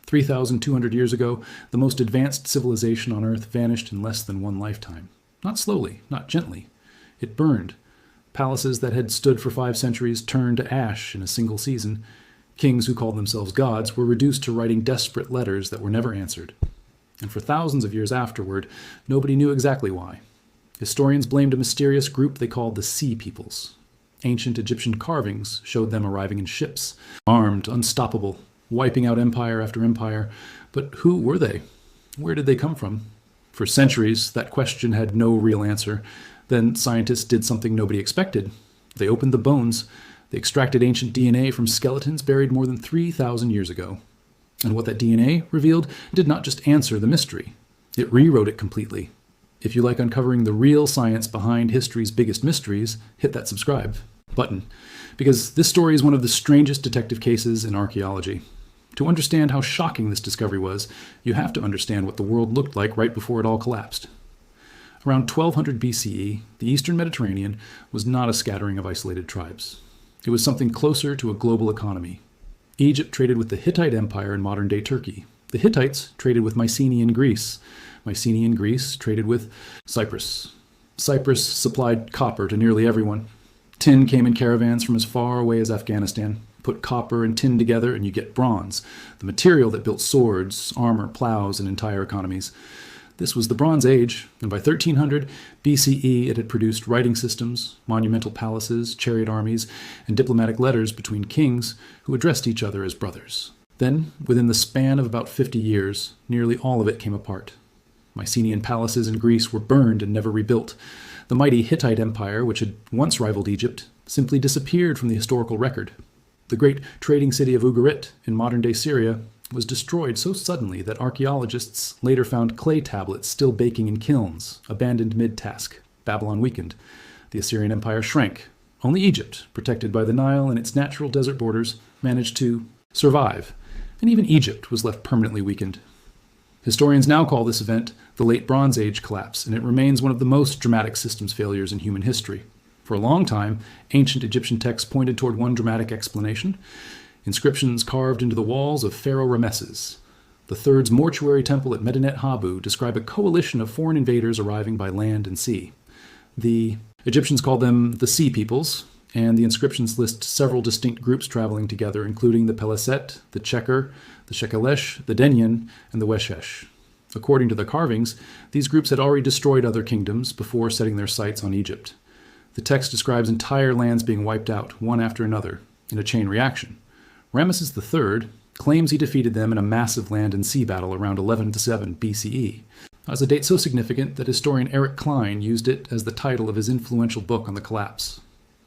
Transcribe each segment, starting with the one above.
3,200 years ago, the most advanced civilization on Earth vanished in less than one lifetime. Not slowly, not gently. It burned. Palaces that had stood for 5 centuries turned to ash in a single season. Kings who called themselves gods were reduced to writing desperate letters that were never answered. And for thousands of years afterward, nobody knew exactly why. Historians blamed a mysterious group they called the Sea Peoples. Ancient Egyptian carvings showed them arriving in ships, armed, unstoppable, wiping out empire after empire. But who were they? Where did they come from? For centuries, that question had no real answer. Then scientists did something nobody expected. They opened the bones. They extracted ancient DNA from skeletons buried more than 3,000 years ago. And what that DNA revealed did not just answer the mystery. It rewrote it completely. If you like uncovering the real science behind history's biggest mysteries, hit that subscribe button, because this story is one of the strangest detective cases in archaeology. To understand how shocking this discovery was, you have to understand what the world looked like right before it all collapsed. Around 1200 BCE, the Eastern Mediterranean was not a scattering of isolated tribes. It was something closer to a global economy. Egypt traded with the Hittite Empire in modern-day Turkey. The Hittites traded with Mycenaean Greece. Mycenaean Greece traded with Cyprus. Cyprus supplied copper to nearly everyone. Tin came in caravans from as far away as Afghanistan. Put copper and tin together and you get bronze, the material that built swords, armor, plows, and entire economies. This was the Bronze Age, and by 1300 BCE it had produced writing systems, monumental palaces, chariot armies, and diplomatic letters between kings who addressed each other as brothers. Then, within the span of about 50 years, nearly all of it came apart. Mycenaean palaces in Greece were burned and never rebuilt. The mighty Hittite Empire, which had once rivaled Egypt, simply disappeared from the historical record. The great trading city of Ugarit in modern-day Syria was destroyed so suddenly that archaeologists later found clay tablets still baking in kilns, abandoned mid-task. Babylon weakened. The Assyrian Empire shrank. Only Egypt, protected by the Nile and its natural desert borders, managed to survive. And even Egypt was left permanently weakened. Historians now call this event the Late Bronze Age collapse, and it remains one of the most dramatic systems failures in human history. For a long time, ancient Egyptian texts pointed toward one dramatic explanation: inscriptions carved into the walls of Pharaoh Ramesses. The Third's mortuary temple at Medinet Habu describe a coalition of foreign invaders arriving by land and sea. The Egyptians called them the Sea Peoples, and the inscriptions list several distinct groups traveling together, including the Peleset, the Cheker, the Shekelesh, the Denyen, and the Weshesh. According to the carvings, these groups had already destroyed other kingdoms before setting their sights on Egypt. The text describes entire lands being wiped out, one after another, in a chain reaction. Ramesses III claims he defeated them in a massive land and sea battle around 1107 BCE. That's a date so significant that historian Eric Klein used it as the title of his influential book on the collapse.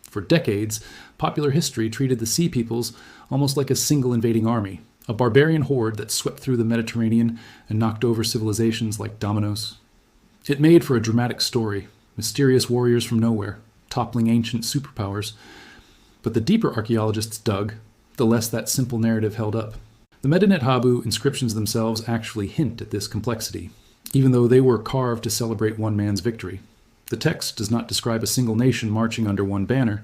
For decades, popular history treated the Sea Peoples almost like a single invading army, a barbarian horde that swept through the Mediterranean and knocked over civilizations like dominoes. It made for a dramatic story, mysterious warriors from nowhere, toppling ancient superpowers. But the deeper archaeologists dug, the less that simple narrative held up. The Medinet Habu inscriptions themselves actually hint at this complexity, even though they were carved to celebrate one man's victory. The text does not describe a single nation marching under one banner.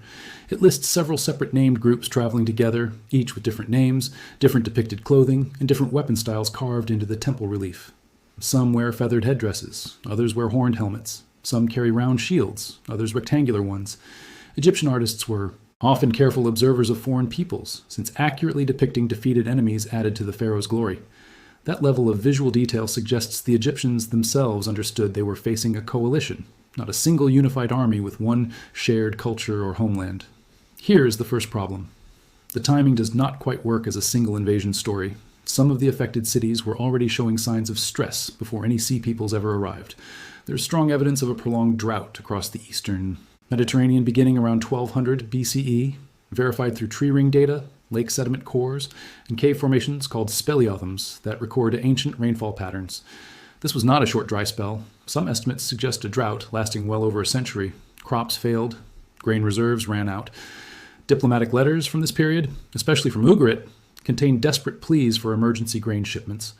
It lists several separate named groups traveling together, each with different names, different depicted clothing, and different weapon styles carved into the temple relief. Some wear feathered headdresses, others wear horned helmets. Some carry round shields, others rectangular ones. Egyptian artists were often careful observers of foreign peoples, since accurately depicting defeated enemies added to the pharaoh's glory. That level of visual detail suggests the Egyptians themselves understood they were facing a coalition, not a single unified army with one shared culture or homeland. Here is the first problem. The timing does not quite work as a single invasion story. Some of the affected cities were already showing signs of stress before any Sea Peoples ever arrived. There's strong evidence of a prolonged drought across the eastern Mediterranean beginning around 1200 BCE, verified through tree ring data, lake sediment cores, and cave formations called speleothems that record ancient rainfall patterns. This was not a short dry spell. Some estimates suggest a drought lasting well over a century. Crops failed, grain reserves ran out. Diplomatic letters from this period, especially from Ugarit, contain desperate pleas for emergency grain shipments.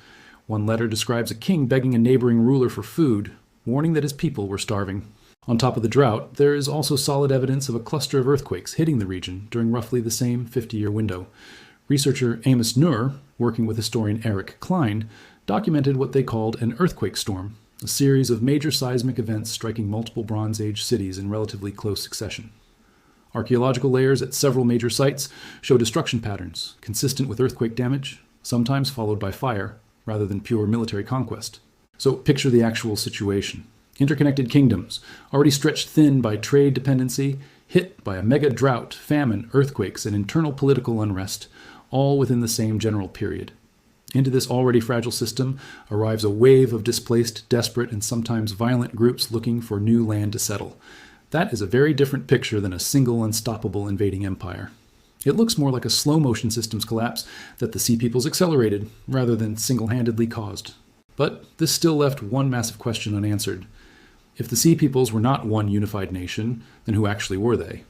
One letter describes a king begging a neighboring ruler for food, warning that his people were starving. On top of the drought, there is also solid evidence of a cluster of earthquakes hitting the region during roughly the same 50-year window. Researcher Amos Nur, working with historian Eric Klein, documented what they called an earthquake storm, a series of major seismic events striking multiple Bronze Age cities in relatively close succession. Archaeological layers at several major sites show destruction patterns consistent with earthquake damage, sometimes followed by fire, rather than pure military conquest. So picture the actual situation. Interconnected kingdoms, already stretched thin by trade dependency, hit by a mega drought, famine, earthquakes, and internal political unrest, all within the same general period. Into this already fragile system arrives a wave of displaced, desperate, and sometimes violent groups looking for new land to settle. That is a very different picture than a single unstoppable invading empire. It looks more like a slow-motion systems collapse that the Sea Peoples accelerated, rather than single-handedly caused. But this still left one massive question unanswered. If the Sea Peoples were not one unified nation, then who actually were they?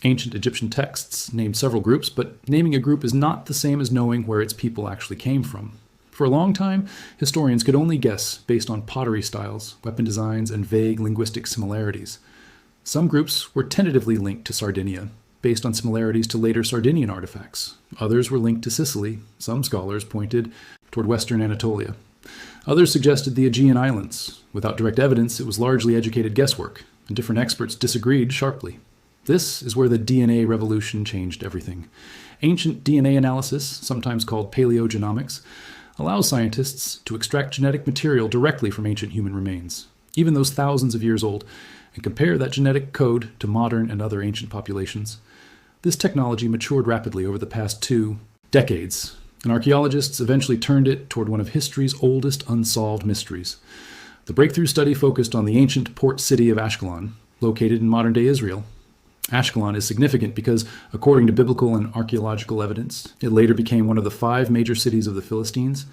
Ancient Egyptian texts name several groups, but naming a group is not the same as knowing where its people actually came from. For a long time, historians could only guess based on pottery styles, weapon designs, and vague linguistic similarities. Some groups were tentatively linked to Sardinia, based on similarities to later Sardinian artifacts. Others were linked to Sicily. Some scholars pointed toward western Anatolia. Others suggested the Aegean Islands. Without direct evidence, it was largely educated guesswork, and different experts disagreed sharply. This is where the DNA revolution changed everything. Ancient DNA analysis, sometimes called paleogenomics, allows scientists to extract genetic material directly from ancient human remains, even those thousands of years old, and compare that genetic code to modern and other ancient populations. This technology matured rapidly over the past 2 decades, and archaeologists eventually turned it toward one of history's oldest unsolved mysteries. The breakthrough study focused on the ancient port city of Ashkelon, located in modern-day Israel. Ashkelon is significant because, according to biblical and archaeological evidence, it later became one of the 5 major cities of the Philistines,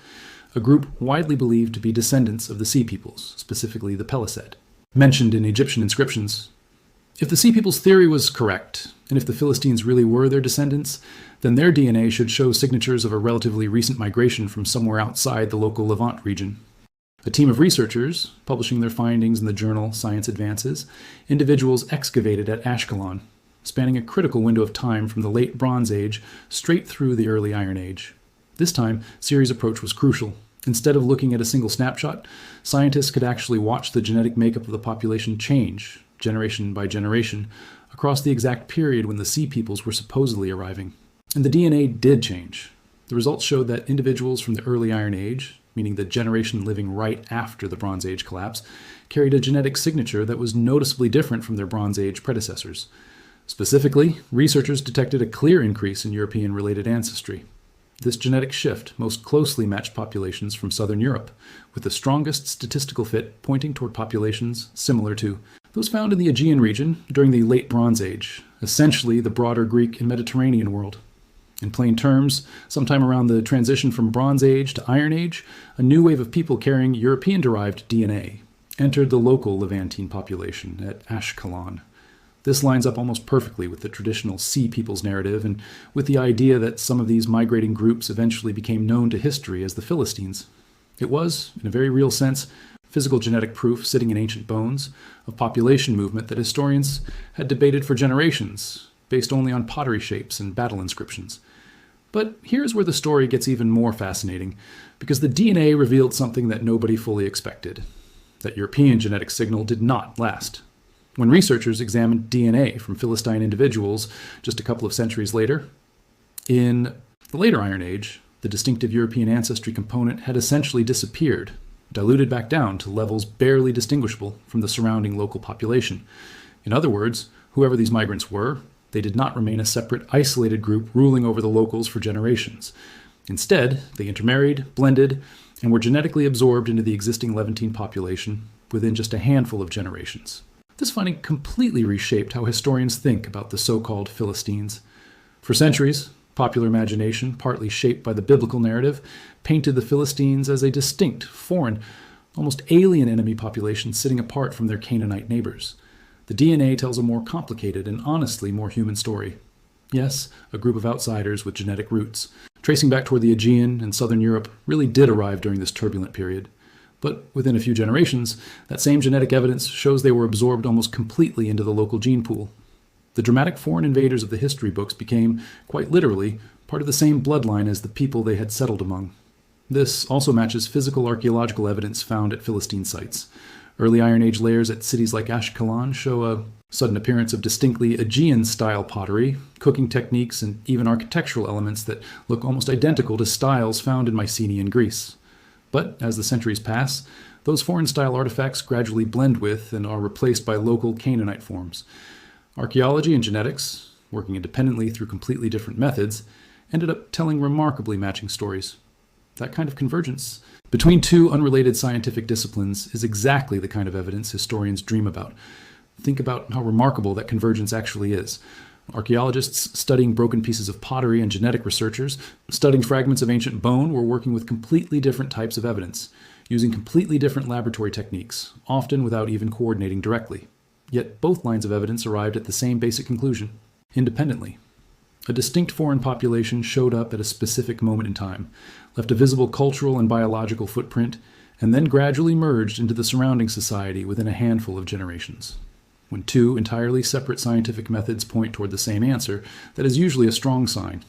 a group widely believed to be descendants of the Sea Peoples, specifically the Peliset, mentioned in Egyptian inscriptions. If the Sea Peoples theory was correct, and if the Philistines really were their descendants, then their DNA should show signatures of a relatively recent migration from somewhere outside the local Levant region. A team of researchers, publishing their findings in the journal Science Advances, individuals excavated at Ashkelon, spanning a critical window of time from the late Bronze Age straight through the early Iron Age. This time, Siri's approach was crucial. Instead of looking at a single snapshot, scientists could actually watch the genetic makeup of the population change, generation by generation, across the exact period when the Sea Peoples were supposedly arriving. And the DNA did change. The results showed that individuals from the early Iron Age, meaning the generation living right after the Bronze Age collapse, carried a genetic signature that was noticeably different from their Bronze Age predecessors. Specifically, researchers detected a clear increase in European-related ancestry. This genetic shift most closely matched populations from southern Europe, with the strongest statistical fit pointing toward populations similar to those found in the Aegean region during the late Bronze Age, essentially the broader Greek and Mediterranean world. In plain terms, sometime around the transition from Bronze Age to Iron Age, a new wave of people carrying European-derived DNA entered the local Levantine population at Ashkelon. This lines up almost perfectly with the traditional Sea Peoples narrative and with the idea that some of these migrating groups eventually became known to history as the Philistines. It was, in a very real sense, physical genetic proof sitting in ancient bones of population movement that historians had debated for generations, based only on pottery shapes and battle inscriptions. But here's where the story gets even more fascinating, because the DNA revealed something that nobody fully expected. That European genetic signal did not last. When researchers examined DNA from Philistine individuals just a couple of centuries later, in the later Iron Age, the distinctive European ancestry component had essentially disappeared, diluted back down to levels barely distinguishable from the surrounding local population. In other words, whoever these migrants were, they did not remain a separate, isolated group ruling over the locals for generations. Instead, they intermarried, blended, and were genetically absorbed into the existing Levantine population within just a handful of generations. This finding completely reshaped how historians think about the so-called Philistines. For centuries, popular imagination, partly shaped by the biblical narrative, painted the Philistines as a distinct, foreign, almost alien enemy population sitting apart from their Canaanite neighbors. The DNA tells a more complicated and honestly more human story. Yes, a group of outsiders with genetic roots, tracing back toward the Aegean and southern Europe, really did arrive during this turbulent period. But within a few generations, that same genetic evidence shows they were absorbed almost completely into the local gene pool. The dramatic foreign invaders of the history books became, quite literally, part part of the same bloodline as the people they had settled among. This also matches physical archaeological evidence found at Philistine sites. Early Iron Age layers at cities like Ashkelon show a sudden appearance of distinctly Aegean-style pottery, cooking techniques, and even architectural elements that look almost identical to styles found in Mycenaean Greece. But as the centuries pass, those foreign-style artifacts gradually blend with and are replaced by local Canaanite forms. Archaeology and genetics, working independently through completely different methods, ended up telling remarkably matching stories. That kind of convergence between two unrelated scientific disciplines is exactly the kind of evidence historians dream about. Think about how remarkable that convergence actually is. Archaeologists studying broken pieces of pottery and genetic researchers studying fragments of ancient bone were working with completely different types of evidence, using completely different laboratory techniques, often without even coordinating directly. Yet both lines of evidence arrived at the same basic conclusion, independently. A distinct foreign population showed up at a specific moment in time, left a visible cultural and biological footprint, and then gradually merged into the surrounding society within a handful of generations. When two entirely separate scientific methods point toward the same answer, that is usually a strong sign.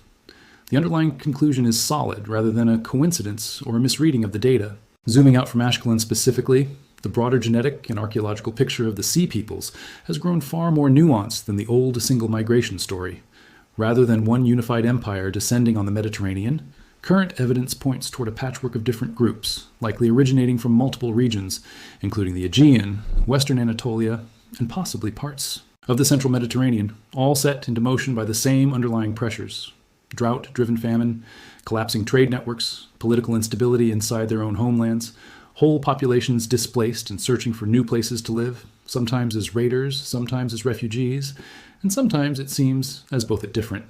The underlying conclusion is solid rather than a coincidence or a misreading of the data. Zooming out from Ashkelon specifically, the broader genetic and archaeological picture of the Sea Peoples has grown far more nuanced than the old single migration story. Rather than one unified empire descending on the Mediterranean, current evidence points toward a patchwork of different groups, likely originating from multiple regions, including the Aegean, Western Anatolia, and possibly parts of the central Mediterranean, all set into motion by the same underlying pressures: drought-driven famine, collapsing trade networks, political instability inside their own homelands, whole populations displaced and searching for new places to live, sometimes as raiders, sometimes as refugees, and sometimes, it seems, as both at different.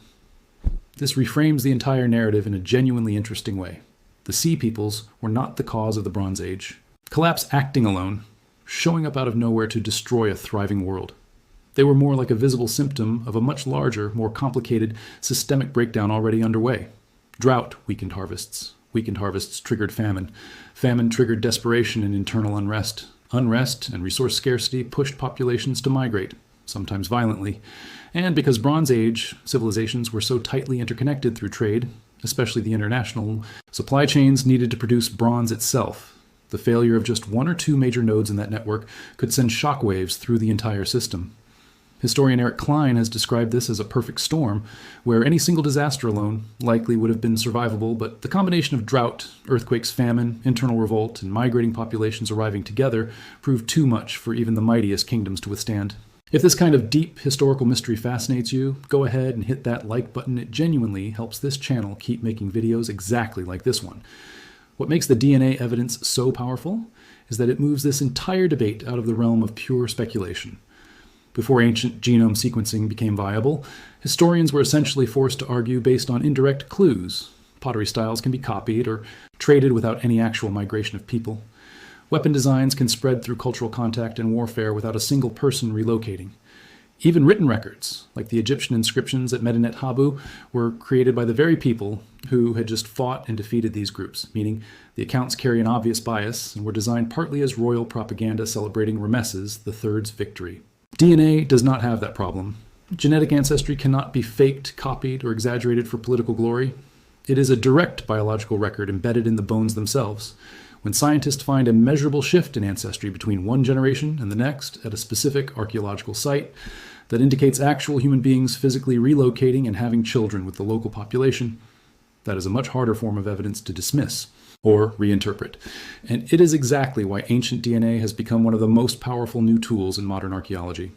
This reframes the entire narrative in a genuinely interesting way. The Sea Peoples were not the cause of the Bronze Age. Collapse acting alone, showing up out of nowhere to destroy a thriving world. They were more like a visible symptom of a much larger, more complicated, systemic breakdown already underway. Drought weakened harvests. Weakened harvests triggered famine. Famine triggered desperation and internal unrest. Unrest and resource scarcity pushed populations to migrate, sometimes violently. And because Bronze Age civilizations were so tightly interconnected through trade, especially the international, supply chains needed to produce bronze itself. The failure of just one or two major nodes in that network could send shockwaves through the entire system. Historian Eric Klein has described this as a perfect storm, where any single disaster alone likely would have been survivable, but the combination of drought, earthquakes, famine, internal revolt, and migrating populations arriving together proved too much for even the mightiest kingdoms to withstand. If this kind of deep historical mystery fascinates you, go ahead and hit that like button. It genuinely helps this channel keep making videos exactly like this one. What makes the DNA evidence so powerful is that it moves this entire debate out of the realm of pure speculation. Before ancient genome sequencing became viable, historians were essentially forced to argue based on indirect clues. Pottery styles can be copied or traded without any actual migration of people. Weapon designs can spread through cultural contact and warfare without a single person relocating. Even written records, like the Egyptian inscriptions at Medinet Habu, were created by the very people who had just fought and defeated these groups, meaning the accounts carry an obvious bias and were designed partly as royal propaganda celebrating Ramesses III's victory. DNA does not have that problem. Genetic ancestry cannot be faked, copied, or exaggerated for political glory. It is a direct biological record embedded in the bones themselves. When scientists find a measurable shift in ancestry between one generation and the next at a specific archaeological site that indicates actual human beings physically relocating and having children with the local population, that is a much harder form of evidence to dismiss or reinterpret. And it is exactly why ancient DNA has become one of the most powerful new tools in modern archaeology.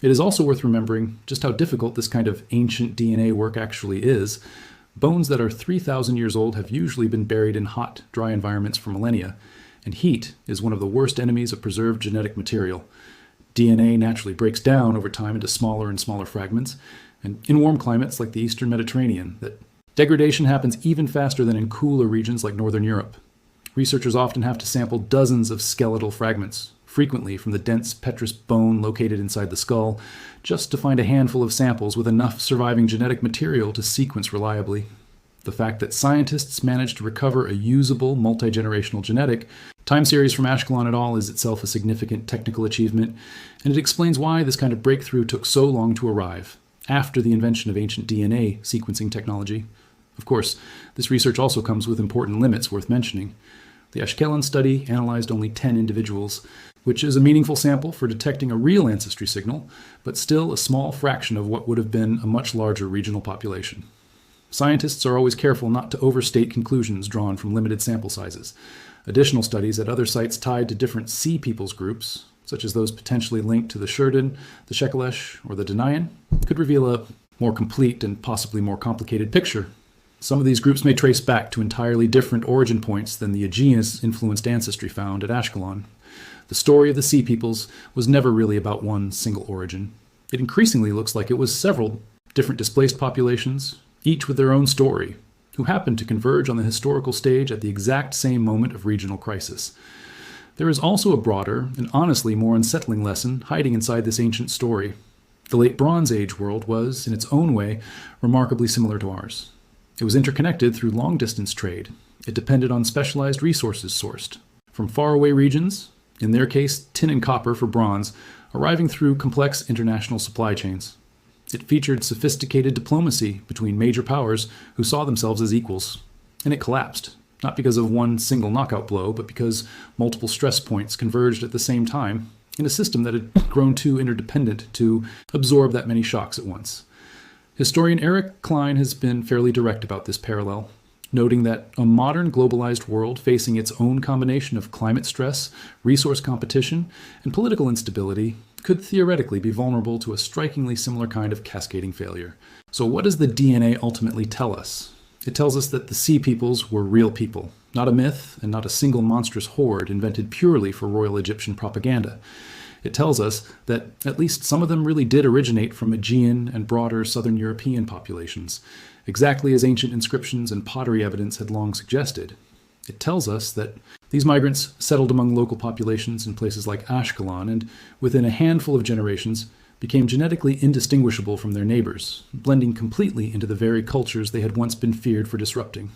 It is also worth remembering just how difficult this kind of ancient DNA work actually is. Bones that are 3,000 years old have usually been buried in hot, dry environments for millennia, and heat is one of the worst enemies of preserved genetic material. DNA naturally breaks down over time into smaller and smaller fragments, and in warm climates like the eastern Mediterranean, that degradation happens even faster than in cooler regions like northern Europe. Researchers often have to sample dozens of skeletal fragments, frequently from the dense petrous bone located inside the skull, just to find a handful of samples with enough surviving genetic material to sequence reliably. The fact that scientists managed to recover a usable multi-generational genetic time series from Ashkelon et al. Is itself a significant technical achievement, and it explains why this kind of breakthrough took so long to arrive, after the invention of ancient DNA sequencing technology. Of course, this research also comes with important limits worth mentioning. The Ashkelon study analyzed only 10 individuals, which is a meaningful sample for detecting a real ancestry signal, but still a small fraction of what would have been a much larger regional population. Scientists are always careful not to overstate conclusions drawn from limited sample sizes. Additional studies at other sites tied to different Sea Peoples groups, such as those potentially linked to the Shurden, the Shekelesh, or the Denayan, could reveal a more complete and possibly more complicated picture. Some of these groups may trace back to entirely different origin points than the Aegean-influenced ancestry found at Ashkelon. The story of the Sea Peoples was never really about one single origin. It increasingly looks like it was several different displaced populations, each with their own story, who happened to converge on the historical stage at the exact same moment of regional crisis. There is also a broader and honestly more unsettling lesson hiding inside this ancient story. The late Bronze Age world was, in its own way, remarkably similar to ours. It was interconnected through long-distance trade. It depended on specialized resources sourced from faraway regions, in their case tin and copper for bronze, arriving through complex international supply chains. It featured sophisticated diplomacy between major powers who saw themselves as equals. And it collapsed, not because of one single knockout blow, but because multiple stress points converged at the same time in a system that had grown too interdependent to absorb that many shocks at once. Historian Eric Klein has been fairly direct about this parallel, noting that a modern globalized world facing its own combination of climate stress, resource competition, and political instability could theoretically be vulnerable to a strikingly similar kind of cascading failure. So what does the DNA ultimately tell us? It tells us that the Sea Peoples were real people, not a myth and not a single monstrous horde invented purely for royal Egyptian propaganda. It tells us that at least some of them really did originate from Aegean and broader southern European populations, exactly as ancient inscriptions and pottery evidence had long suggested. It tells us that these migrants settled among local populations in places like Ashkelon and, within a handful of generations, became genetically indistinguishable from their neighbors, blending completely into the very cultures they had once been feared for disrupting.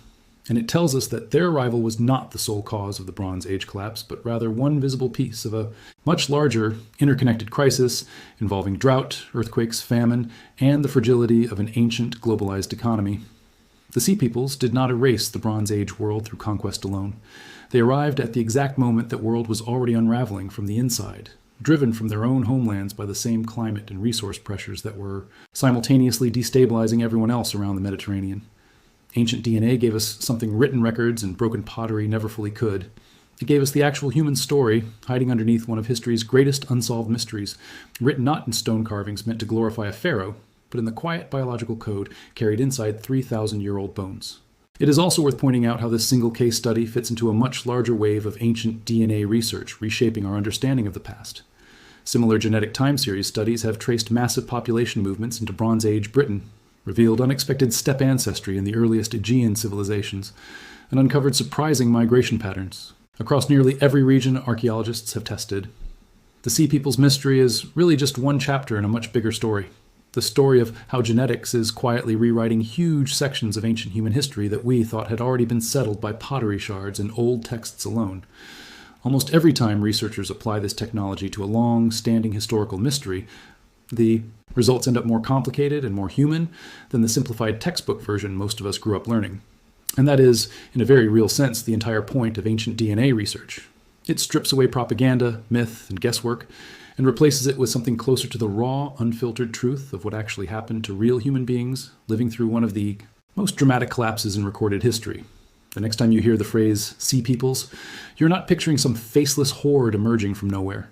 And it tells us that their arrival was not the sole cause of the Bronze Age collapse, but rather one visible piece of a much larger, interconnected crisis involving drought, earthquakes, famine, and the fragility of an ancient, globalized economy. The Sea Peoples did not erase the Bronze Age world through conquest alone. They arrived at the exact moment that world was already unraveling from the inside, driven from their own homelands by the same climate and resource pressures that were simultaneously destabilizing everyone else around the Mediterranean. Ancient DNA gave us something written records and broken pottery never fully could. It gave us the actual human story, hiding underneath one of history's greatest unsolved mysteries, written not in stone carvings meant to glorify a pharaoh, but in the quiet biological code carried inside 3,000-year-old bones. It is also worth pointing out how this single case study fits into a much larger wave of ancient DNA research, reshaping our understanding of the past. Similar genetic time series studies have traced massive population movements into Bronze Age Britain, revealed unexpected steppe ancestry in the earliest Aegean civilizations, and uncovered surprising migration patterns. Across nearly every region archaeologists have tested. The Sea Peoples mystery is really just one chapter in a much bigger story. The story of how genetics is quietly rewriting huge sections of ancient human history that we thought had already been settled by pottery shards and old texts alone. Almost every time researchers apply this technology to a long-standing historical mystery, the results end up more complicated and more human than the simplified textbook version most of us grew up learning. And that is, in a very real sense, the entire point of ancient DNA research. It strips away propaganda, myth, and guesswork, and replaces it with something closer to the raw, unfiltered truth of what actually happened to real human beings living through one of the most dramatic collapses in recorded history. The next time you hear the phrase Sea Peoples, you're not picturing some faceless horde emerging from nowhere.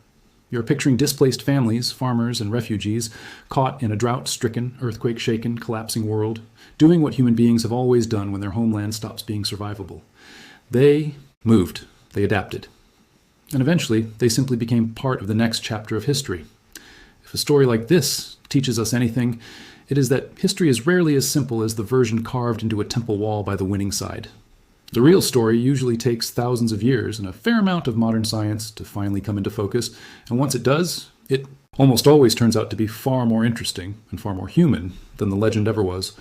You're picturing displaced families, farmers, and refugees caught in a drought-stricken, earthquake-shaken, collapsing world, doing what human beings have always done when their homeland stops being survivable. They moved. They adapted. And eventually, they simply became part of the next chapter of history. If a story like this teaches us anything, it is that history is rarely as simple as the version carved into a temple wall by the winning side. The real story usually takes thousands of years and a fair amount of modern science to finally come into focus, and once it does, it almost always turns out to be far more interesting and far more human than the legend ever was.